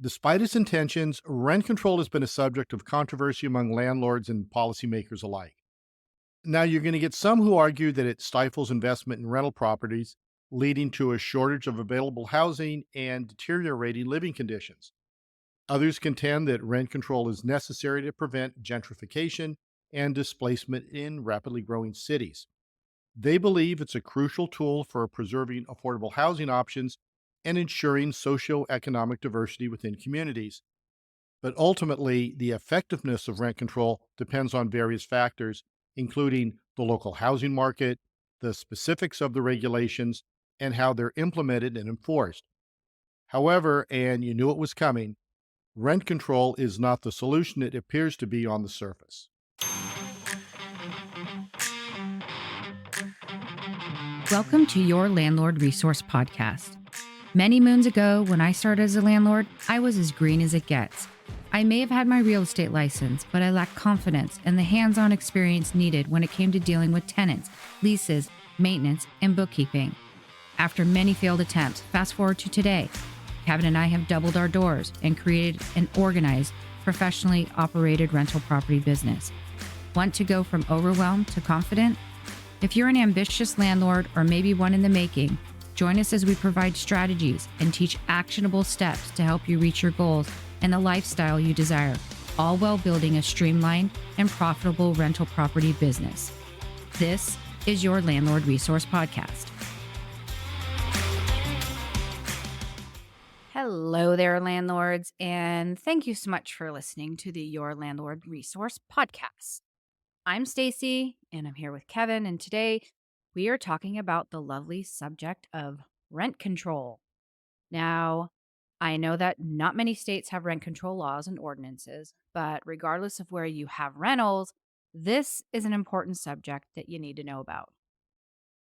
Despite its intentions, rent control has been a subject of controversy among landlords and policymakers alike. Now, you're going to get some who argue that it stifles investment in rental properties, leading to a shortage of available housing and deteriorating living conditions. Others contend that rent control is necessary to prevent gentrification and displacement in rapidly growing cities. They believe it's a crucial tool for preserving affordable housing options and ensuring socioeconomic diversity within communities. But ultimately, the effectiveness of rent control depends on various factors, including the local housing market, the specifics of the regulations, and how they're implemented and enforced. However, and you knew it was coming, rent control is not the solution it appears to be on the surface. Welcome to your Landlord Resource Podcast. Many moons ago, when I started as a landlord, I was as green as it gets. I may have had my real estate license, but I lacked confidence and the hands-on experience needed when it came to dealing with tenants, leases, maintenance, and bookkeeping. After many failed attempts, fast forward to today, Kevin and I have doubled our doors and created an organized, professionally operated rental property business. Want to go from overwhelmed to confident? If you're an ambitious landlord or maybe one in the making, join us as we provide strategies and teach actionable steps to help you reach your goals and the lifestyle you desire, all while building a streamlined and profitable rental property business. This is your Landlord Resource Podcast. Hello there, landlords, and thank you so much for listening to the Your Landlord Resource Podcast. I'm Stacy, and I'm here with Kevin, and today we are talking about the lovely subject of rent control. Now, I know that not many states have rent control laws and ordinances, but regardless of where you have rentals, this is an important subject that you need to know about.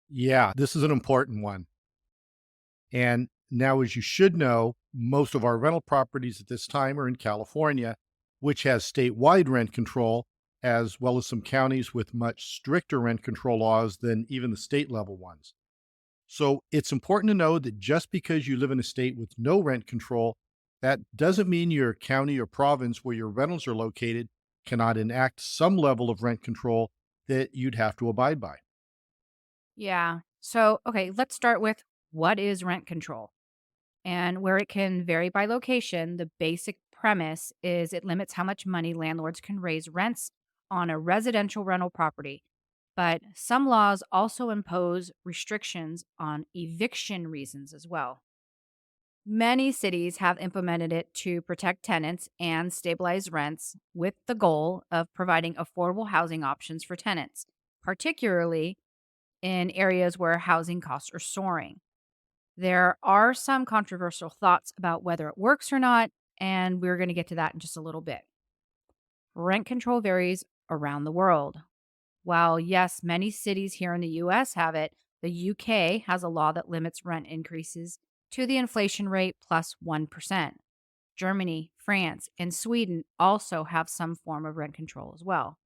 Yeah, this is an important one. And now, as you should know, most of our rental properties at this time are in California, which has statewide rent control, as well as some counties with much stricter rent control laws than even the state level ones. So it's important to know that just because you live in a state with no rent control, that doesn't mean your county or province where your rentals are located cannot enact some level of rent control that you'd have to abide by. Yeah. So, okay, let's start with what is rent control? And where it can vary by location, the basic premise is it limits how much money landlords can raise rents on a residential rental property. But some laws also impose restrictions on eviction reasons as well. Many cities have implemented it to protect tenants and stabilize rents with the goal of providing affordable housing options for tenants, particularly in areas where housing costs are soaring. There are some controversial thoughts about whether it works or not, and we're going to get to that in just a little bit. Rent control varies around the world. While, yes, many cities here in the US have it, the UK has a law that limits rent increases to the inflation rate plus 1%. Germany, France, and Sweden also have some form of rent control as well.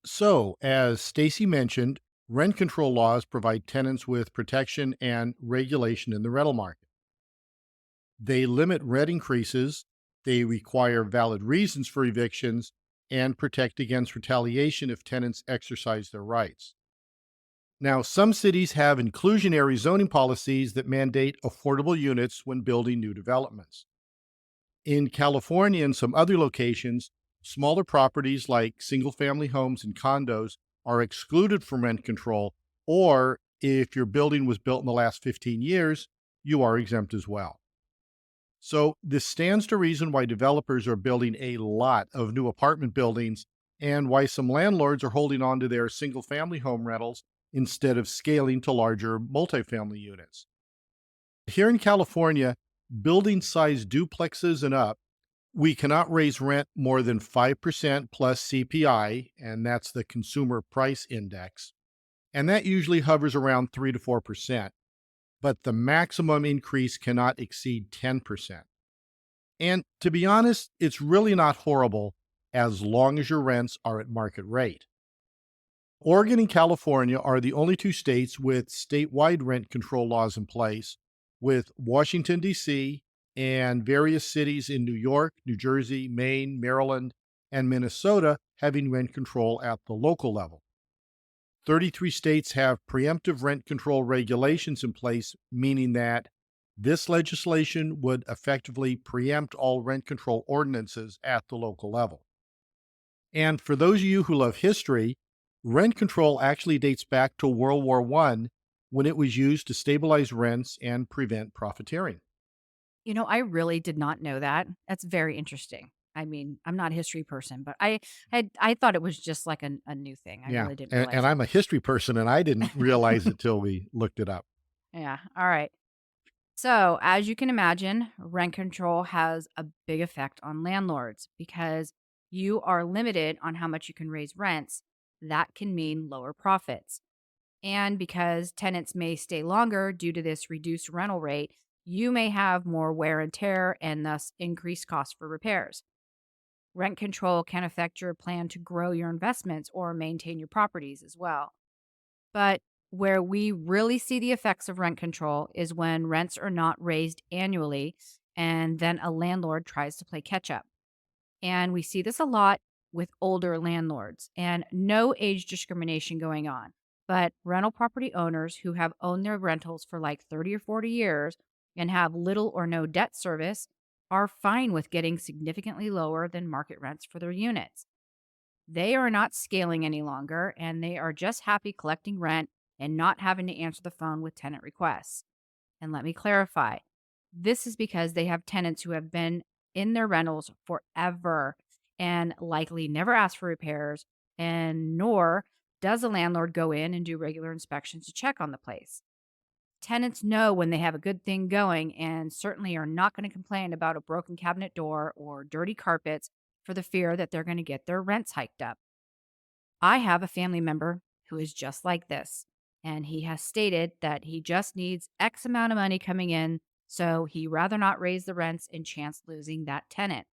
So, as Stacy mentioned, rent control laws provide tenants with protection and regulation in the rental market. They limit rent increases, they require valid reasons for evictions, and protect against retaliation if tenants exercise their rights. Now, some cities have inclusionary zoning policies that mandate affordable units when building new developments. In California and some other locations, smaller properties like single family homes and condos are excluded from rent control, or if your building was built in the last 15 years, you are exempt as well. So, this stands to reason why developers are building a lot of new apartment buildings and why some landlords are holding on to their single family home rentals instead of scaling to larger multifamily units. Here in California, building size duplexes and up, we cannot raise rent more than 5% plus CPI, and that's the Consumer Price Index. And that usually hovers around 3 to 4%, but the maximum increase cannot exceed 10%. And to be honest, it's really not horrible as long as your rents are at market rate. Oregon and California are the only two states with statewide rent control laws in place, with Washington, D.C., and various cities in New York, New Jersey, Maine, Maryland, and Minnesota having rent control at the local level. 33 states have preemptive rent control regulations in place, meaning that this legislation would effectively preempt all rent control ordinances at the local level. And for those of you who love history, rent control actually dates back to World War I when it was used to stabilize rents and prevent profiteering. I really did not know that. That's very interesting. I mean, I'm not a history person, but I thought it was just like a new thing. I Yeah. really didn't And realize I'm a history person and I didn't realize it till we looked it up. Yeah. All right. So, as you can imagine, rent control has a big effect on landlords because you are limited on how much you can raise rents. That can mean lower profits. And because tenants may stay longer due to this reduced rental rate, you may have more wear and tear and thus increased costs for repairs. Rent control can affect your plan to grow your investments or maintain your properties as well. But where we really see the effects of rent control is when rents are not raised annually and then a landlord tries to play catch up. And we see this a lot with older landlords and no age discrimination going on. But rental property owners who have owned their rentals for like 30 or 40 years and have little or no debt service are fine with getting significantly lower than market rents for their units. They are not scaling any longer and they are just happy collecting rent and not having to answer the phone with tenant requests. And let me clarify, this is because they have tenants who have been in their rentals forever and likely never ask for repairs, and nor does the landlord go in and do regular inspections to check on the place. Tenants know when they have a good thing going and certainly are not going to complain about a broken cabinet door or dirty carpets for the fear that they're going to get their rents hiked up. I have a family member who is just like this, and he has stated that he just needs X amount of money coming in, so he rather not raise the rents and chance losing that tenant.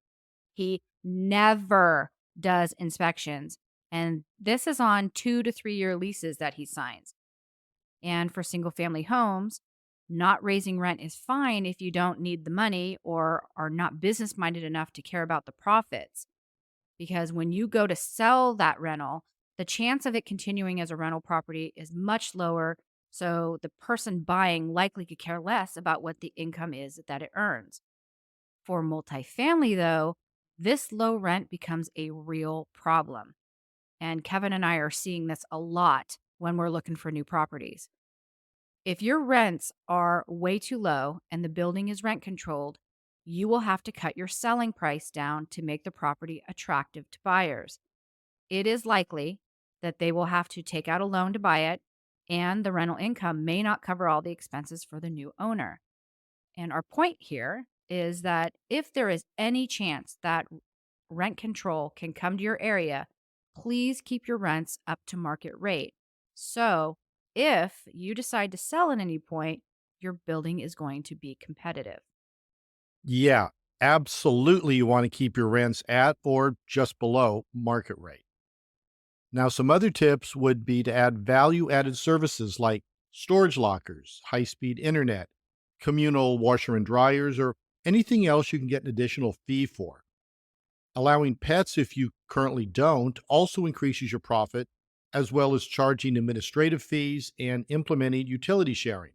He never does inspections, and this is on 2 to 3 year leases that he signs. And for single family homes, not raising rent is fine if you don't need the money or are not business minded enough to care about the profits. Because when you go to sell that rental, the chance of it continuing as a rental property is much lower. So the person buying likely could care less about what the income is that it earns. For multifamily, though, this low rent becomes a real problem. And Kevin and I are seeing this a lot when we're looking for new properties. If your rents are way too low and the building is rent controlled, you will have to cut your selling price down to make the property attractive to buyers. It is likely that they will have to take out a loan to buy it, and the rental income may not cover all the expenses for the new owner. And our point here is that if there is any chance that rent control can come to your area, please keep your rents up to market rate. So, if you decide to sell at any point, your building is going to be competitive. Yeah, absolutely. You want to keep your rents at or just below market rate. Now, some other tips would be to add value added services like storage lockers, high speed internet, communal washer and dryers, or anything else you can get an additional fee for. Allowing pets, if you currently don't, also increases your profit, as well as charging administrative fees and implementing utility sharing.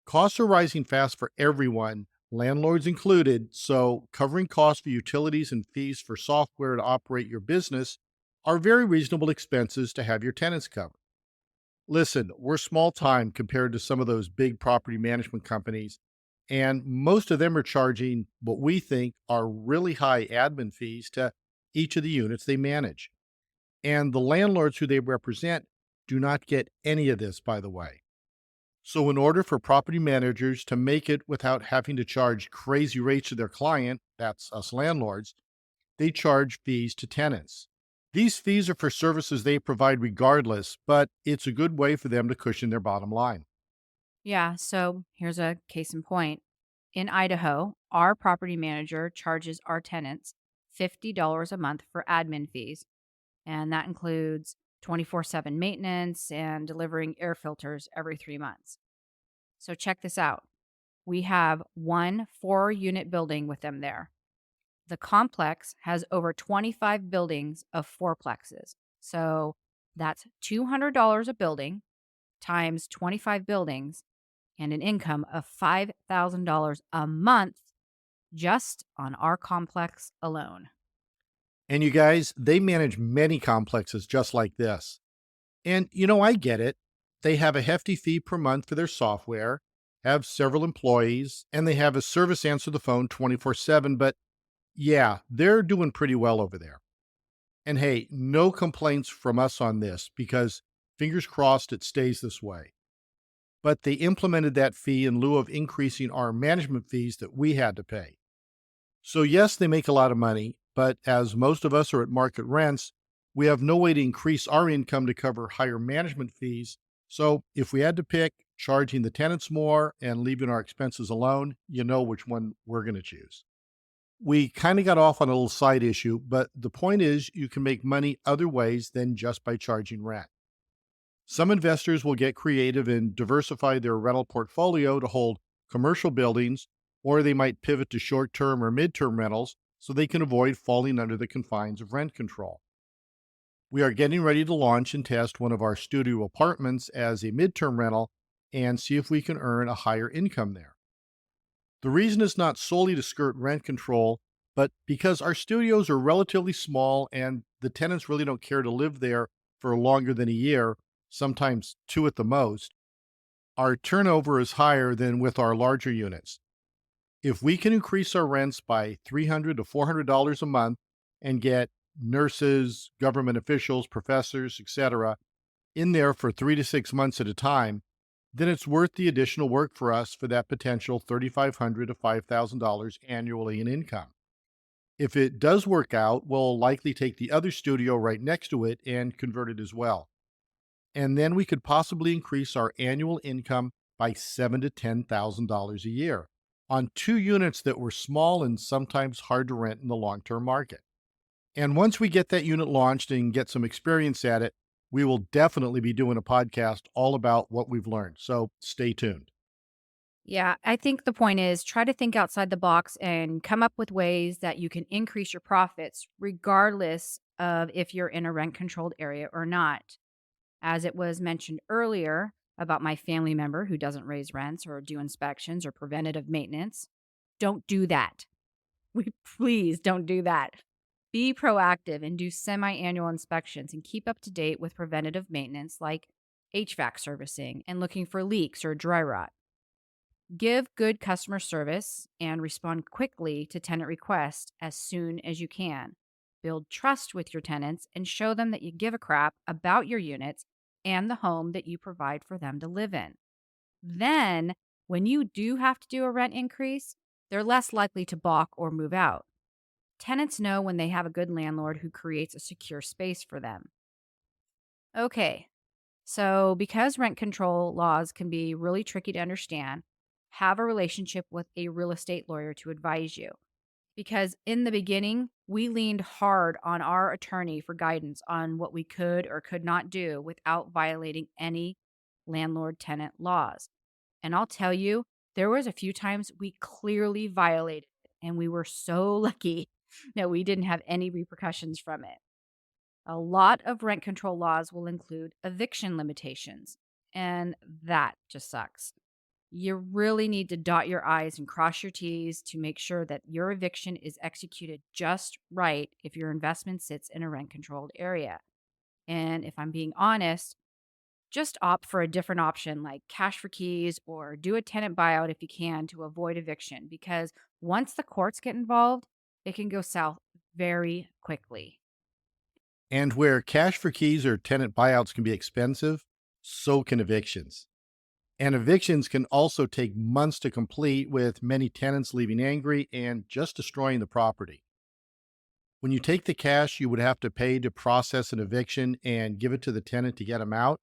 Costs are rising fast for everyone, landlords included, so covering costs for utilities and fees for software to operate your business are very reasonable expenses to have your tenants cover. Listen, we're small time compared to some of those big property management companies, and most of them are charging what we think are really high admin fees to each of the units they manage. And the landlords who they represent do not get any of this, by the way. So, in order for property managers to make it without having to charge crazy rates to their client, that's us landlords, they charge fees to tenants. These fees are for services they provide regardless, but it's a good way for them to cushion their bottom line. Yeah, so here's a case in point. In Idaho, our property manager charges our tenants $50 a month for admin fees, and that includes 24/7 maintenance and delivering air filters every 3 months. So check this out. We have one 4-unit building with them there. The complex has over 25 buildings of fourplexes. So that's $200 a building times 25 buildings and an income of $5,000 a month just on our complex alone. And you guys, they manage many complexes just like this. And I get it. They have a hefty fee per month for their software, have several employees, and they have a service answer the phone 24/7. But yeah, they're doing pretty well over there. And hey, no complaints from us on this because fingers crossed it stays this way. But they implemented that fee in lieu of increasing our management fees that we had to pay. So, yes, they make a lot of money, but as most of us are at market rents, we have no way to increase our income to cover higher management fees. So, if we had to pick charging the tenants more and leaving our expenses alone, you know which one we're going to choose. We kind of got off on a little side issue, but the point is you can make money other ways than just by charging rent. Some investors will get creative and diversify their rental portfolio to hold commercial buildings, or they might pivot to short term or mid term rentals so they can avoid falling under the confines of rent control. We are getting ready to launch and test one of our studio apartments as a midterm rental and see if we can earn a higher income there. The reason is not solely to skirt rent control, but because our studios are relatively small and the tenants really don't care to live there for longer than a year, sometimes two at the most. Our turnover is higher than with our larger units. If we can increase our rents by $300 to $400 a month and get nurses, government officials, professors, etc., in there for 3 to 6 months at a time, then it's worth the additional work for us for that potential $3,500 to $5,000 annually in income. If it does work out, we'll likely take the other studio right next to it and convert it as well. And then we could possibly increase our annual income by $7,000 to $10,000 a year on two units that were small and sometimes hard to rent in the long-term market. And once we get that unit launched and get some experience at it, we will definitely be doing a podcast all about what we've learned. So stay tuned. Yeah, I think the point is try to think outside the box and come up with ways that you can increase your profits regardless of if you're in a rent controlled area or not. As it was mentioned earlier about my family member who doesn't raise rents or do inspections or preventative maintenance, don't do that. We please don't do that. Be proactive and do semi annual inspections and keep up to date with preventative maintenance like HVAC servicing and looking for leaks or dry rot. Give good customer service and respond quickly to tenant requests as soon as you can. Build trust with your tenants and show them that you give a crap about your units and the home that you provide for them to live in. Then, when you do have to do a rent increase, they're less likely to balk or move out. Tenants know when they have a good landlord who creates a secure space for them. Okay, so because rent control laws can be really tricky to understand, have a relationship with a real estate lawyer to advise you. Because in the beginning, we leaned hard on our attorney for guidance on what we could or could not do without violating any landlord tenant laws. And I'll tell you, there was a few times we clearly violated it, and we were so lucky that we didn't have any repercussions from it. A lot of rent control laws will include eviction limitations, and that just sucks. You really need to dot your I's and cross your T's to make sure that your eviction is executed just right if your investment sits in a rent controlled area. And if I'm being honest, just opt for a different option like cash for keys or do a tenant buyout if you can to avoid eviction because once the courts get involved, it can go south very quickly. And where cash for keys or tenant buyouts can be expensive, so can evictions. And evictions can also take months to complete, with many tenants leaving angry and just destroying the property. When you take the cash you would have to pay to process an eviction and give it to the tenant to get them out,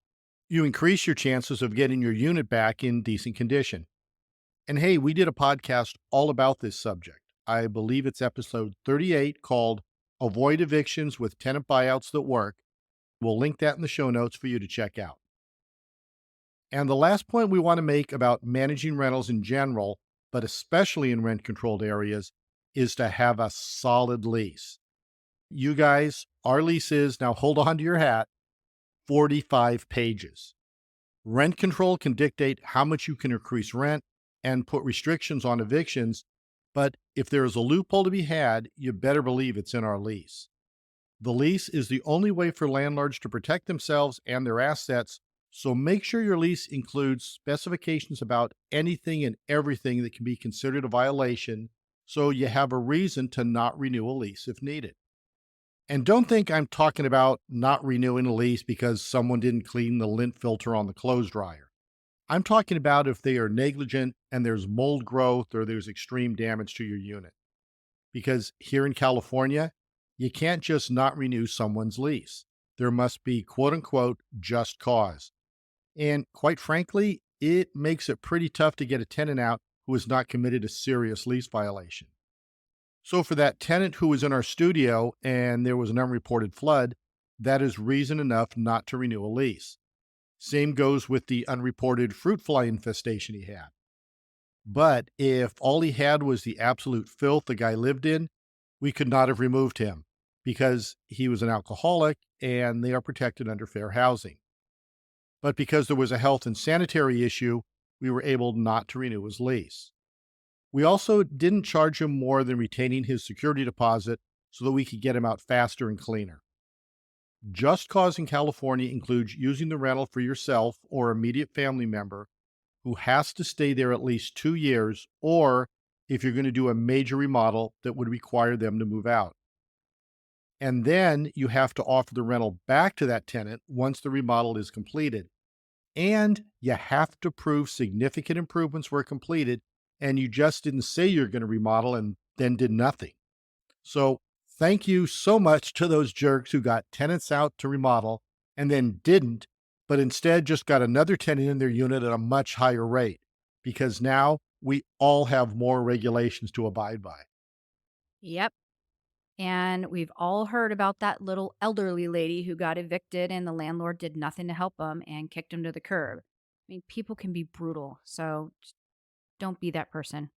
you increase your chances of getting your unit back in decent condition. And hey, we did a podcast all about this subject. I believe it's episode 38 called Avoid Evictions with Tenant Buyouts That Work. We'll link that in the show notes for you to check out. And the last point we want to make about managing rentals in general but especially in rent controlled areas, is to have a solid lease. You guys, our lease is, now hold on to your hat, 45 pages. Rent control can dictate how much you can increase rent and put restrictions on evictions, but if there is a loophole to be had, you better believe it's in our lease. The lease is the only way for landlords to protect themselves and their assets, so make sure your lease includes specifications about anything and everything that can be considered a violation so you have a reason to not renew a lease if needed. And don't think I'm talking about not renewing a lease because someone didn't clean the lint filter on the clothes dryer. I'm talking about if they are negligent and there's mold growth or there's extreme damage to your unit. Because here in California, you can't just not renew someone's lease. There must be quote unquote just cause. And quite frankly, it makes it pretty tough to get a tenant out who has not committed a serious lease violation. So, for that tenant who was in our studio and there was an unreported flood, that is reason enough not to renew a lease. Same goes with the unreported fruit fly infestation he had. But if all he had was the absolute filth the guy lived in, we could not have removed him because he was an alcoholic and they are protected under fair housing. But because there was a health and sanitary issue, we were able not to renew his lease. We also didn't charge him more than retaining his security deposit so that we could get him out faster and cleaner. Just cause in California includes using the rental for yourself or immediate family member who has to stay there at least 2 years, or if you're going to do a major remodel that would require them to move out. And then you have to offer the rental back to that tenant once the remodel is completed. And you have to prove significant improvements were completed and you just didn't say you're going to remodel and then did nothing. So, thank you so much to those jerks who got tenants out to remodel and then didn't, but instead just got another tenant in their unit at a much higher rate because now we all have more regulations to abide by. Yep. And we've all heard about that little elderly lady who got evicted and the landlord did nothing to help them and kicked him to the curb. I mean, people can be brutal, so just don't be that person.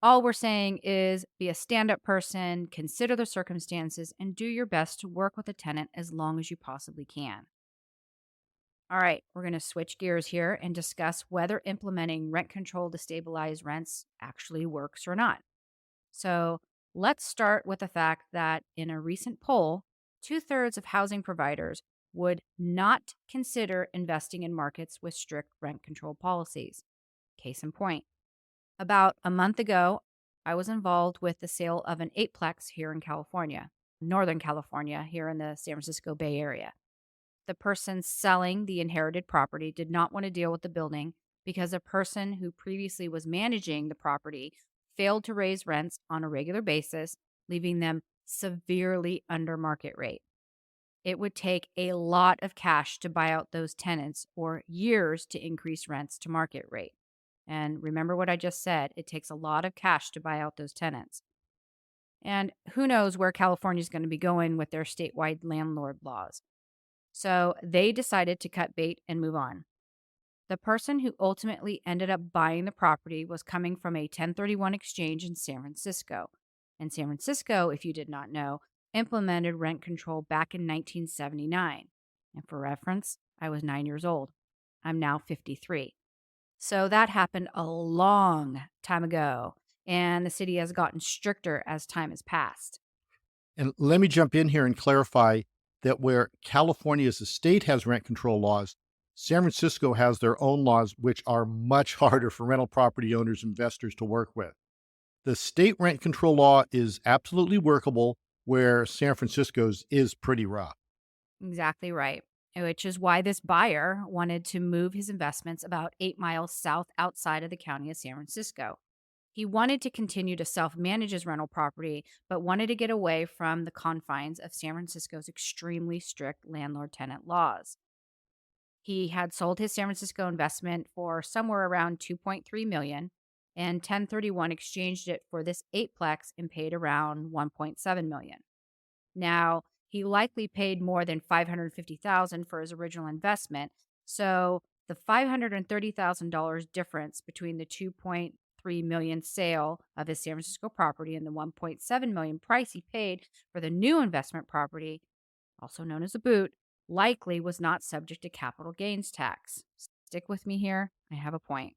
All we're saying is be a stand up person, consider the circumstances, and do your best to work with a tenant as long as you possibly can. All right, we're going to switch gears here and discuss whether implementing rent control to stabilize rents actually works or not. So let's start with the fact that in a recent poll, two-thirds of housing providers would not consider investing in markets with strict rent control policies. Case in point, about a month ago, I was involved with the sale of an eightplex here in California, Northern California, here in the San Francisco Bay Area. The person selling the inherited property did not want to deal with the building because a person who previously was managing the property failed to raise rents on a regular basis, leaving them severely under market rate. It would take a lot of cash to buy out those tenants or years to increase rents to market rate. And remember what I just said, it takes a lot of cash to buy out those tenants. And who knows where California is going to be going with their statewide landlord laws. So they decided to cut bait and move on. The person who ultimately ended up buying the property was coming from a 1031 exchange in San Francisco. And San Francisco, if you did not know, implemented rent control back in 1979. And for reference, I was 9 years old. I'm now 53. So that happened a long time ago. And the city has gotten stricter as time has passed. And let me jump in here and clarify that where California as a state has rent control laws, San Francisco has their own laws, which are much harder for rental property owners and investors to work with. The state rent control law is absolutely workable, where San Francisco's is pretty rough. Exactly right. Which is why this buyer wanted to move his investments about 8 miles south outside of the county of San Francisco. He wanted to continue to self manage his rental property, but wanted to get away from the confines of San Francisco's extremely strict landlord tenant laws. He had sold his San Francisco investment for somewhere around 2.3 million and 1031 exchanged it for this eightplex and paid around 1.7 million. Now, he likely paid more than 550,000 for his original investment, so the $530,000 difference between the 2.3 1.3 million sale of his San Francisco property and the 1.7 million price he paid for the new investment property, also known as a boot, likely was not subject to capital gains tax. Stick with me here. I have a point.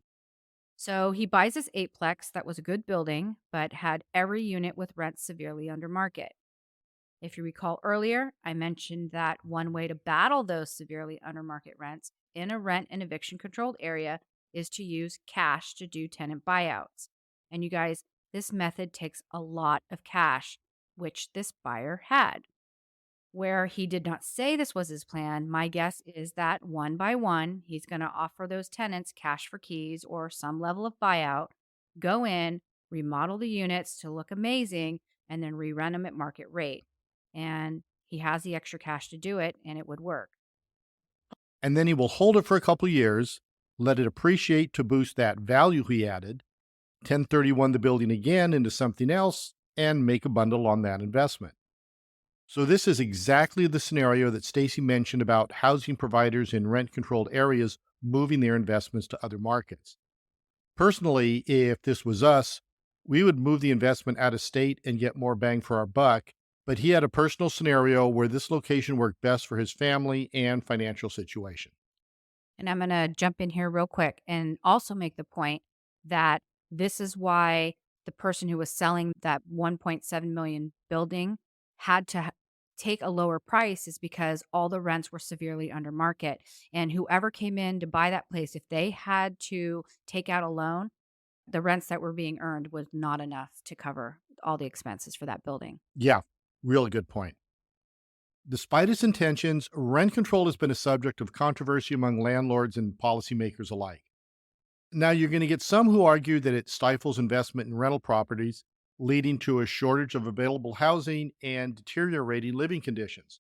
So he buys this eightplex that was a good building, but had every unit with rents severely under market. If you recall earlier, I mentioned that one way to battle those severely under market rents in a rent and eviction controlled area is to use cash to do tenant buyouts. And you guys, this method takes a lot of cash, which this buyer had. Where he did not say this was his plan, my guess is that one by one, he's going to offer those tenants cash for keys or some level of buyout, go in, remodel the units to look amazing, and then rerun them at market rate. And he has the extra cash to do it, and it would work. And then he will hold it for a couple years, let it appreciate to boost that value he added, 1031 the building again into something else, and make a bundle on that investment. So this is exactly the scenario that Stacy mentioned about housing providers in rent-controlled areas moving their investments to other markets. Personally, if this was us, we would move the investment out of state and get more bang for our buck, but he had a personal scenario where this location worked best for his family and financial situation. And I'm going to jump in here real quick and also make the point that this is why the person who was selling that 1.7 million building had to take a lower price is because all the rents were severely under market. And whoever came in to buy that place, if they had to take out a loan, the rents that were being earned was not enough to cover all the expenses for that building. Yeah, really good point. Despite its intentions, rent control has been a subject of controversy among landlords and policymakers alike. Now, you're going to get some who argue that it stifles investment in rental properties, leading to a shortage of available housing and deteriorating living conditions.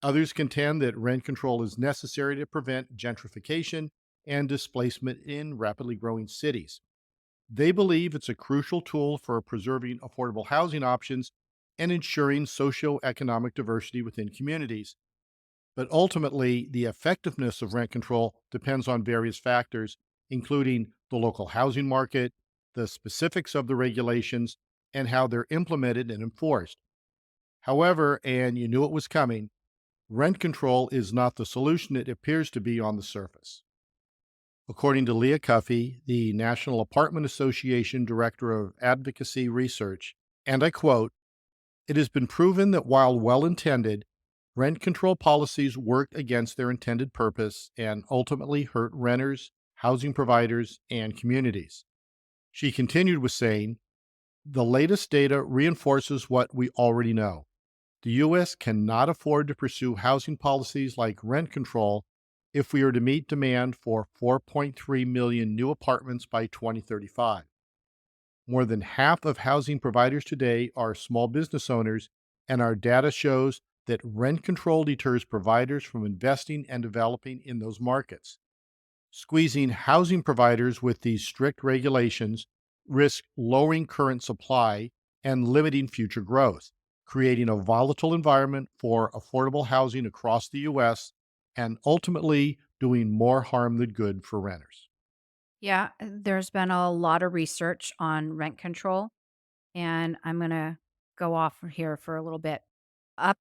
Others contend that rent control is necessary to prevent gentrification and displacement in rapidly growing cities. They believe it's a crucial tool for preserving affordable housing options and ensuring socioeconomic diversity within communities. But ultimately, the effectiveness of rent control depends on various factors, including the local housing market, the specifics of the regulations, and how they're implemented and enforced. However, and you knew it was coming, rent control is not the solution it appears to be on the surface. According to Leah Cuffey, the National Apartment Association Director of Advocacy Research, and I quote, "It has been proven that while well intended, rent control policies work against their intended purpose and ultimately hurt renters, housing providers, and communities." She continued with saying, "The latest data reinforces what we already know. The U.S. cannot afford to pursue housing policies like rent control if we are to meet demand for 4.3 million new apartments by 2035. More than half of housing providers today are small business owners, and our data shows that rent control deters providers from investing and developing in those markets. Squeezing housing providers with these strict regulations risks lowering current supply and limiting future growth, creating a volatile environment for affordable housing across the U.S. and ultimately doing more harm than good for renters." Yeah, there's been a lot of research on rent control, and I'm going to go off here for a little bit. Up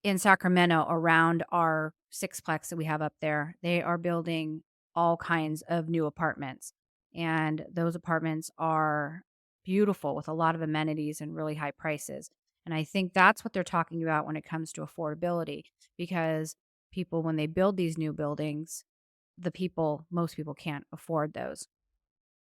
in Sacramento, around our sixplex that we have up there, they are building all kinds of new apartments. And those apartments are beautiful with a lot of amenities and really high prices. And I think that's what they're talking about when it comes to affordability, because people, when they build these new buildings, most people can't afford those.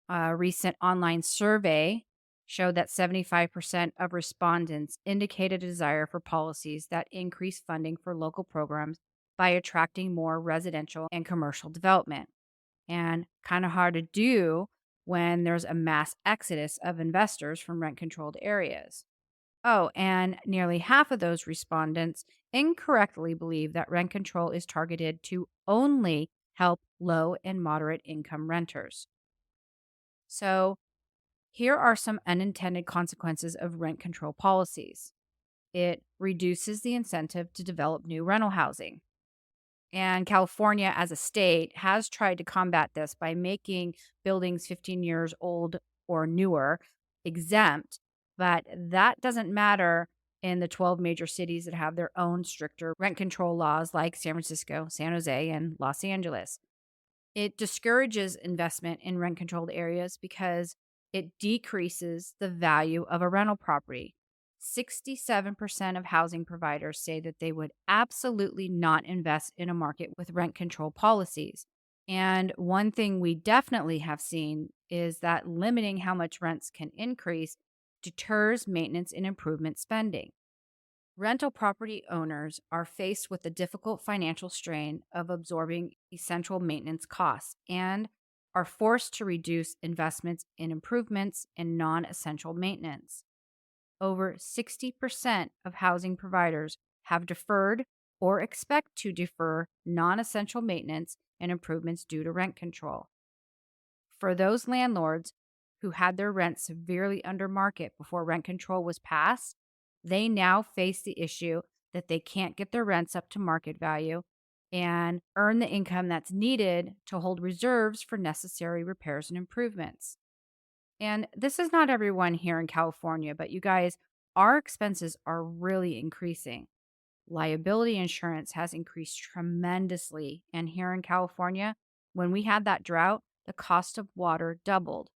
A recent online survey showed that 75% of respondents indicated a desire for policies that increase funding for local programs by attracting more residential and commercial development. And kind of hard to do when there's a mass exodus of investors from rent controlled areas. Oh, and nearly half of those respondents incorrectly believe that rent control is targeted to only help low and moderate income renters. So, here are some unintended consequences of rent control policies. It reduces the incentive to develop new rental housing. And California, as a state, has tried to combat this by making buildings 15 years old or newer exempt, but that doesn't matter in the 12 major cities that have their own stricter rent control laws like San Francisco, San Jose, and Los Angeles. It discourages investment in rent controlled areas because it decreases the value of a rental property. 67% of housing providers say that they would absolutely not invest in a market with rent control policies. And one thing we definitely have seen is that limiting how much rents can increase deters maintenance and improvement spending. Rental property owners are faced with the difficult financial strain of absorbing essential maintenance costs and are forced to reduce investments in improvements and non essential maintenance. Over 60% of housing providers have deferred or expect to defer non essential maintenance and improvements due to rent control. For those landlords who had their rent severely under market before rent control was passed, they now face the issue that they can't get their rents up to market value and earn the income that's needed to hold reserves for necessary repairs and improvements. And this is not everyone here in California, but you guys, our expenses are really increasing. Liability insurance has increased tremendously. And here in California, when we had that drought, the cost of water doubled.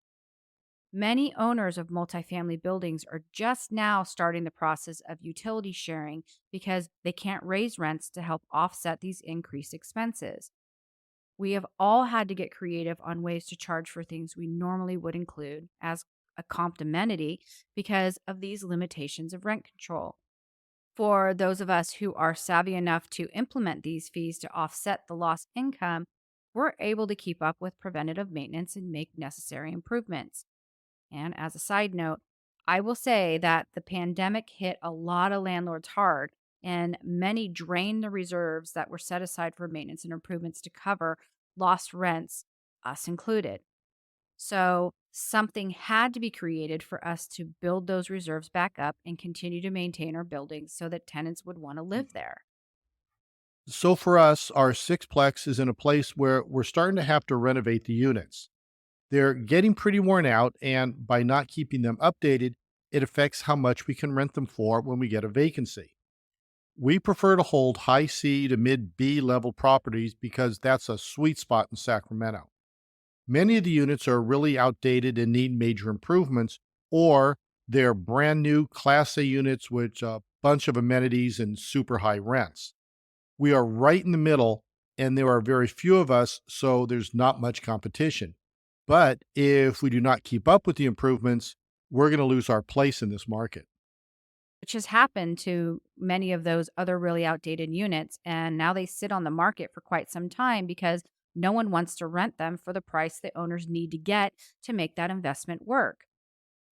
Many owners of multifamily buildings are just now starting the process of utility sharing because they can't raise rents to help offset these increased expenses. We have all had to get creative on ways to charge for things we normally would include as a comp amenity because of these limitations of rent control. For those of us who are savvy enough to implement these fees to offset the lost income, we're able to keep up with preventative maintenance and make necessary improvements. And as a side note, I will say that the pandemic hit a lot of landlords hard, and many drained the reserves that were set aside for maintenance and improvements to cover lost rents, us included. So something had to be created for us to build those reserves back up and continue to maintain our buildings so that tenants would want to live there. So for us, our sixplex is in a place where we're starting to have to renovate the units. They're getting pretty worn out, and by not keeping them updated, it affects how much we can rent them for when we get a vacancy. We prefer to hold high C to mid B level properties because that's a sweet spot in Sacramento. Many of the units are really outdated and need major improvements, or they're brand new Class A units with a bunch of amenities and super high rents. We are right in the middle, and there are very few of us, so there's not much competition. But if we do not keep up with the improvements, we're going to lose our place in this market. Which has happened to many of those other really outdated units. And now they sit on the market for quite some time because no one wants to rent them for the price the owners need to get to make that investment work.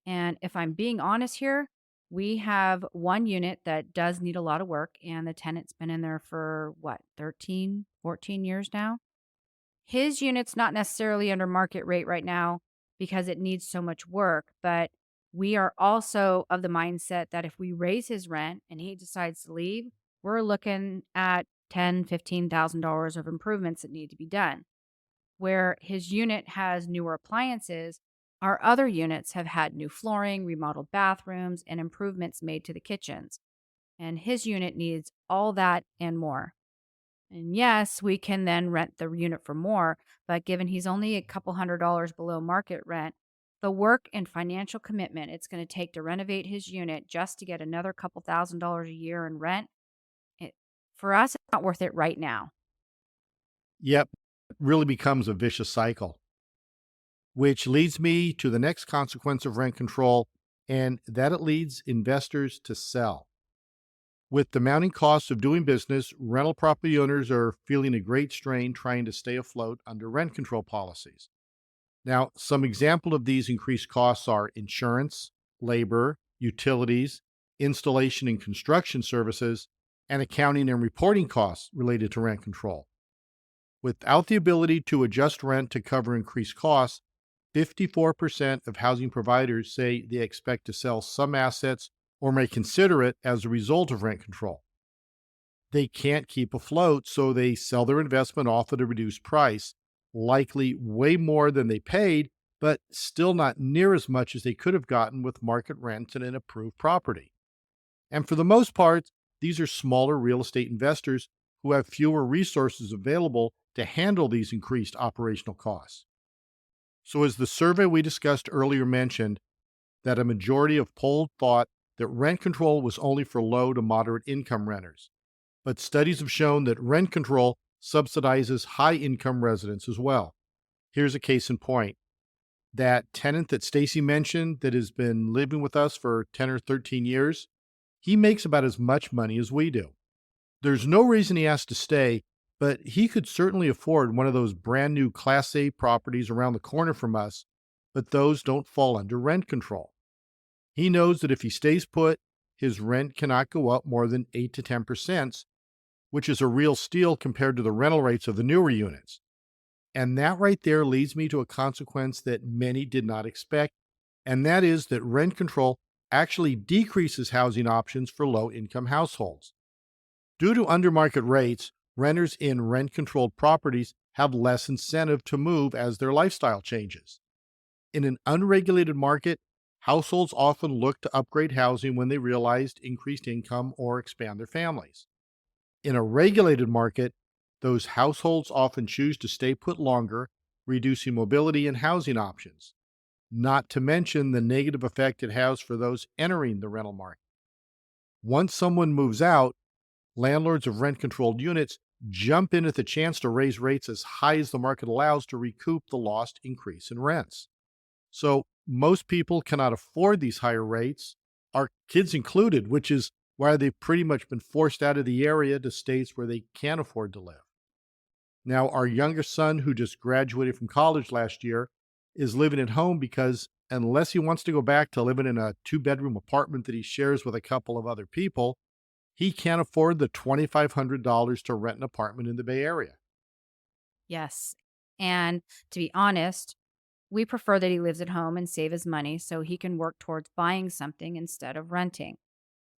And if I'm being honest here, we have one unit that does need a lot of work, and the tenant's been in there for what, 13, 14 years now? His unit's not necessarily under market rate right now because it needs so much work, but we are also of the mindset that if we raise his rent and he decides to leave, we're looking at $10,000, $15,000 of improvements that need to be done. Where his unit has newer appliances, our other units have had new flooring, remodeled bathrooms, and improvements made to the kitchens. And his unit needs all that and more. And yes, we can then rent the unit for more, but given he's only a couple $100 below market rent, the work and financial commitment it's going to take to renovate his unit just to get another couple $1,000s a year in rent, it, for us, it's not worth it right now. Yep, it really becomes a vicious cycle, which leads me to the next consequence of rent control, and that it leads investors to sell. With the mounting costs of doing business, rental property owners are feeling a great strain trying to stay afloat under rent control policies. Now, some example of these increased costs are insurance, labor, utilities, installation and construction services, and accounting and reporting costs related to rent control. Without the ability to adjust rent to cover increased costs, 54% of housing providers say they expect to sell some assets or may consider it as a result of rent control. They can't keep afloat, so they sell their investment off at a reduced price, likely way more than they paid, but still not near as much as they could have gotten with market rents in an approved property. And for the most part, these are smaller real estate investors who have fewer resources available to handle these increased operational costs. So, as the survey we discussed earlier mentioned, that a majority of polled thought that rent control was only for low to moderate income renters. But studies have shown that rent control subsidizes high income residents as well. Here's a case in point. That tenant that Stacy mentioned that has been living with us for 10 or 13 years, he makes about as much money as we do. There's no reason he has to stay, but he could certainly afford one of those brand new Class A properties around the corner from us, but those don't fall under rent control. He knows that if he stays put, his rent cannot go up more than 8 to 10%, which is a real steal compared to the rental rates of the newer units. And that right there leads me to a consequence that many did not expect, and that is that rent control actually decreases housing options for low income households. Due to undermarket rates, renters in rent controlled properties have less incentive to move as their lifestyle changes. In an unregulated market, households often look to upgrade housing when they realized increased income or expand their families. In a regulated market, those households often choose to stay put longer, reducing mobility and housing options, not to mention the negative effect it has for those entering the rental market. Once someone moves out, landlords of rent controlled units jump in at the chance to raise rates as high as the market allows to recoup the lost increase in rents. So most people cannot afford these higher rates, our kids included, which is why they've pretty much been forced out of the area to states where they can't afford to live. Now, our youngest son, who just graduated from college last year, is living at home because unless he wants to go back to living in a two-bedroom apartment that he shares with a couple of other people, he can't afford the $2,500 to rent an apartment in the Bay Area. Yes. And to be honest, we prefer that he lives at home and save his money so he can work towards buying something instead of renting,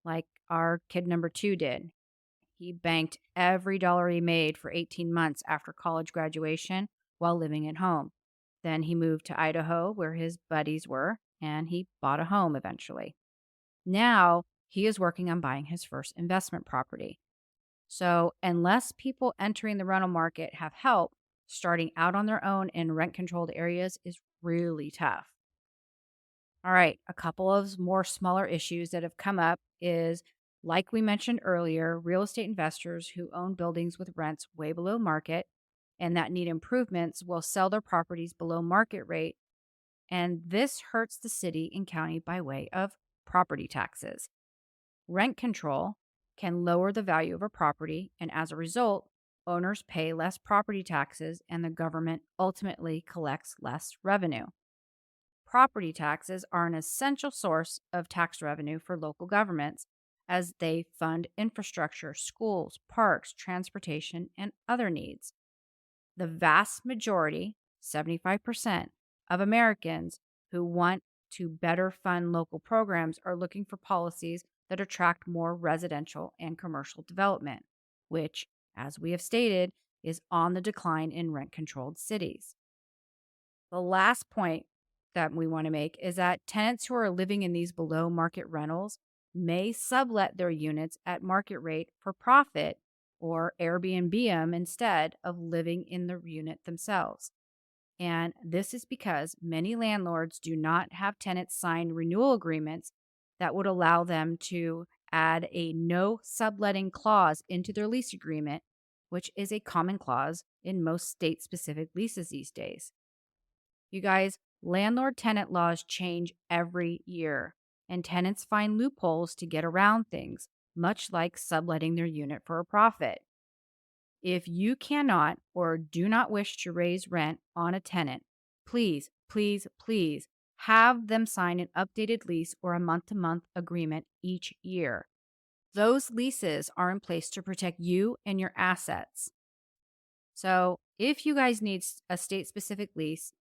like our kid number two did. He banked every dollar he made for 18 months after college graduation while living at home. Then he moved to Idaho, where his buddies were, and he bought a home eventually. Now he is working on buying his first investment property. So, unless people entering the rental market have help, starting out on their own in rent controlled areas is really tough. All right, a couple of more smaller issues that have come up is like we mentioned earlier, real estate investors who own buildings with rents way below market and that need improvements will sell their properties below market rate. And this hurts the city and county by way of property taxes. Rent control can lower the value of a property, and as a result, owners pay less property taxes and the government ultimately collects less revenue. Property taxes are an essential source of tax revenue for local governments as they fund infrastructure, schools, parks, transportation, and other needs. The vast majority, 75%, of Americans who want to better fund local programs are looking for policies that attract more residential and commercial development, which, as we have stated, is on the decline in rent controlled cities. The last point that we want to make is that tenants who are living in these below market rentals may sublet their units at market rate for profit or Airbnb them instead of living in the unit themselves. And this is because many landlords do not have tenants sign renewal agreements that would allow them to add a no subletting clause into their lease agreement, which is a common clause in most state specific leases these days. You guys, landlord tenant laws change every year, and tenants find loopholes to get around things, much like subletting their unit for a profit. If you cannot or do not wish to raise rent on a tenant, please, please, please have them sign an updated lease or a month to month agreement each year. Those leases are in place to protect you and your assets. So, if you guys need a state specific lease,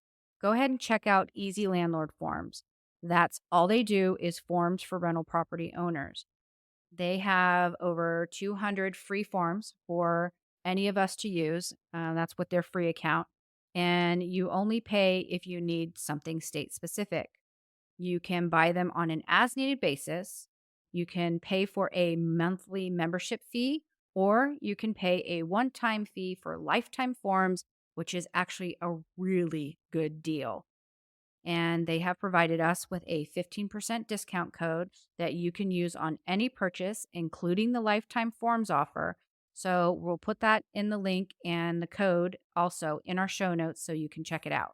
go ahead and check out Easy Landlord Forms. That's all they do is forms for rental property owners. They have over 200 free forms for any of us to use. That's with their free account. and you only pay if you need something state specific. You can buy them on an as needed basis. You can pay for a monthly membership fee, or you can pay a one time fee for lifetime forms, which is actually a really good deal. And they have provided us with a 15% discount code that you can use on any purchase, including the lifetime forms offer. So we'll put that in the link and the code also in our show notes so you can check it out.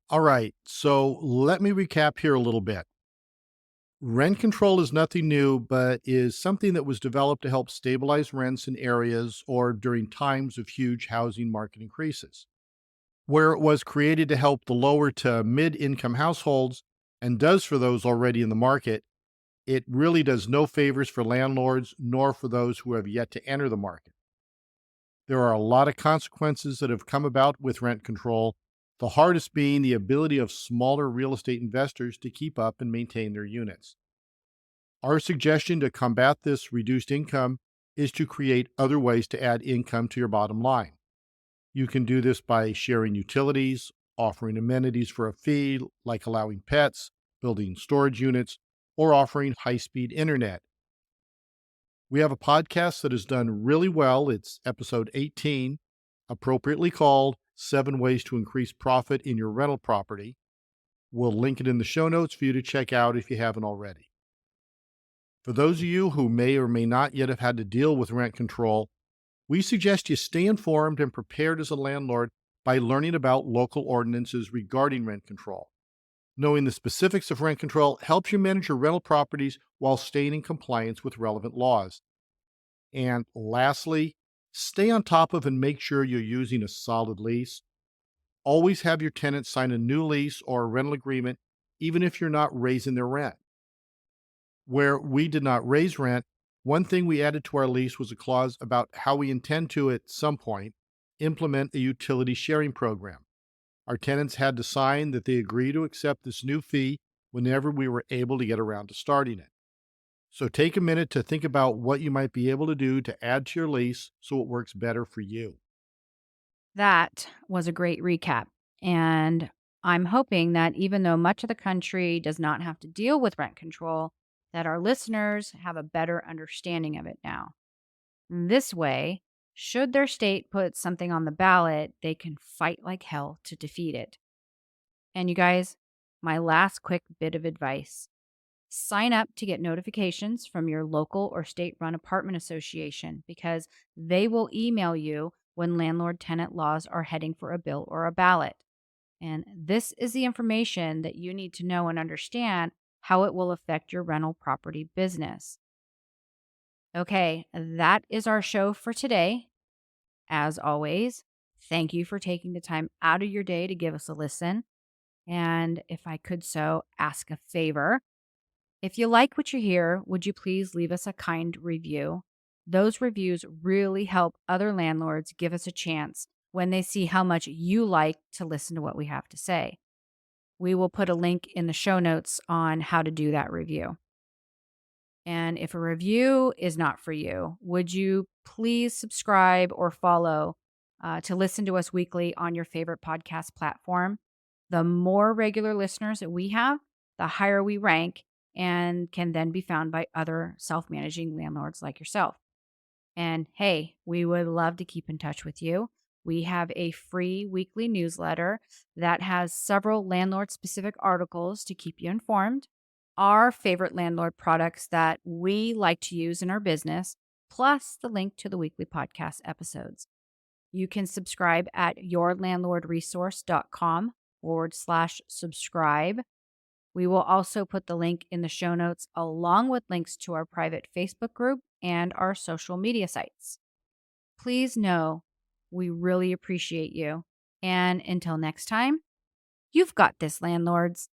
All right, so let me recap here a little bit. Rent control is nothing new, but is something that was developed to help stabilize rents in areas or during times of huge housing market increases. Where it was created to help the lower to mid income households and does for those already in the market, it really does no favors for landlords nor for those who have yet to enter the market. There are a lot of consequences that have come about with rent control, the hardest being the ability of smaller real estate investors to keep up and maintain their units. Our suggestion to combat this reduced income is to create other ways to add income to your bottom line. You can do this by sharing utilities, offering amenities for a fee, like allowing pets, building storage units, or offering high speed internet. We have a podcast that has done really well. It's episode 18, appropriately called 7 Ways to Increase Profit in Your Rental Property. We'll link it in the show notes for you to check out if you haven't already. For those of you who may or may not yet have had to deal with rent control, we suggest you stay informed and prepared as a landlord by learning about local ordinances regarding rent control. Knowing the specifics of rent control helps you manage your rental properties while staying in compliance with relevant laws. And lastly, stay on top of and make sure you're using a solid lease. Always have your tenant sign a new lease or a rental agreement, even if you're not raising their rent. Where we did not raise rent, one thing we added to our lease was a clause about how we intend to, at some point, implement a utility sharing program. Our tenants had to sign that they agree to accept this new fee whenever we were able to get around to starting it. So take a minute to think about what you might be able to do to add to your lease so it works better for you. That was a great recap. And I'm hoping that even though much of the country does not have to deal with rent control, that our listeners have a better understanding of it now. This way, should their state put something on the ballot, they can fight like hell to defeat it. And you guys, my last quick bit of advice: sign up to get notifications from your local or state run apartment association because they will email you when landlord tenant laws are heading for a bill or a ballot. And this is the information that you need to know and understand how it will affect your rental property business. Okay, that is our show for today. As always, thank you for taking the time out of your day to give us a listen. And if I could so ask a favor, if you like what you hear, would you please leave us a kind review? Those reviews really help other landlords give us a chance when they see how much you like to listen to what we have to say. We will put a link in the show notes on how to do that review. And if a review is not for you, would you please subscribe or follow to listen to us weekly on your favorite podcast platform? The more regular listeners that we have, the higher we rank and can then be found by other self managing landlords like yourself. And hey, we would love to keep in touch with you. We have a free weekly newsletter that has several landlord specific articles to keep you informed, our favorite landlord products that we like to use in our business, plus the link to the weekly podcast episodes. You can subscribe at yourlandlordresource.com/subscribe. We will also put the link in the show notes along with links to our private Facebook group and our social media sites. Please know we really appreciate you. And until next time, you've got this, landlords.